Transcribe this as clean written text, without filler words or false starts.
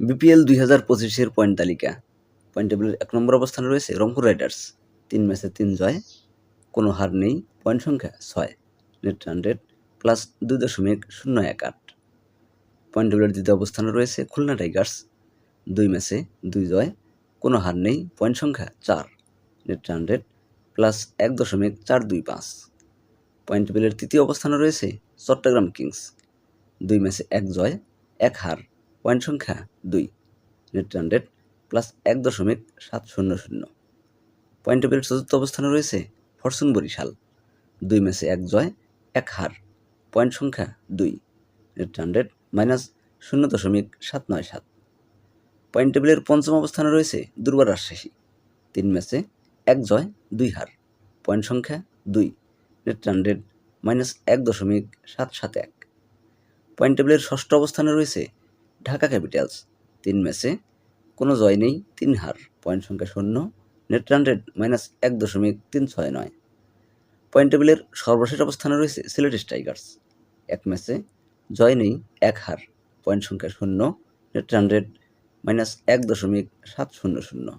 BPL 2025-এর point তালিকা। Point টেবিলের ১ নম্বর অবস্থানে রয়েছে রংপুর রাইডার্স, ৩ ম্যাচে ৩ জয়, কোনো হার নেই, পয়েন্ট সংখ্যা ৬, নেট রান রেট +২.018। পয়েন্ট টেবিলের দ্বিতীয় অবস্থানে রয়েছে খুলনা টাইগার্স, ২ ম্যাচে ২ জয়, কোনো হার নেই, পয়েন্ট সংখ্যা ৪, নেট রান রেট +১.425। পয়েন্ট টেবিলের তৃতীয় অবস্থানে রয়েছে চট্টগ্রাম কিংস, ২ ম্যাচে ১ জয়, ১ হার, পয়েন্ট সংখ্যা ২, নেট রান রেট +১.৭০০। পয়েন্ট টেবিলের চতুর্থ অবস্থানে রয়েছে ফরচুন বরিশাল, ২ ম্যাচে ১ জয়, ১ হার, পয়েন্ট সংখ্যা ২, নেট রান রেট -0.797। পয়েন্ট টেবিলের পঞ্চম অবস্থানে রয়েছে দুর্বার রাজশাহী, ৩ ম্যাচে ১ জয়, ২ হার, পয়েন্ট সংখ্যা ২, নেট রান রেট -1.771। পয়েন্ট টেবিলের ষষ্ঠ অবস্থানে রয়েছে ঢাকা ক্যাপিটালস, ৩ ম্যাচে কোনো জয় নেই, ৩ হার, পয়েন্ট সংখ্যা ০, নেট রান রেট -1.369। পয়েন্ট টেবিলের সর্বশেষ অবস্থানে রয়েছে সিলেট টাইগার্স, ১ ম্যাচে জয় নেই, ১ হার, পয়েন্ট সংখ্যা ০, নেট রান রেট -1.700।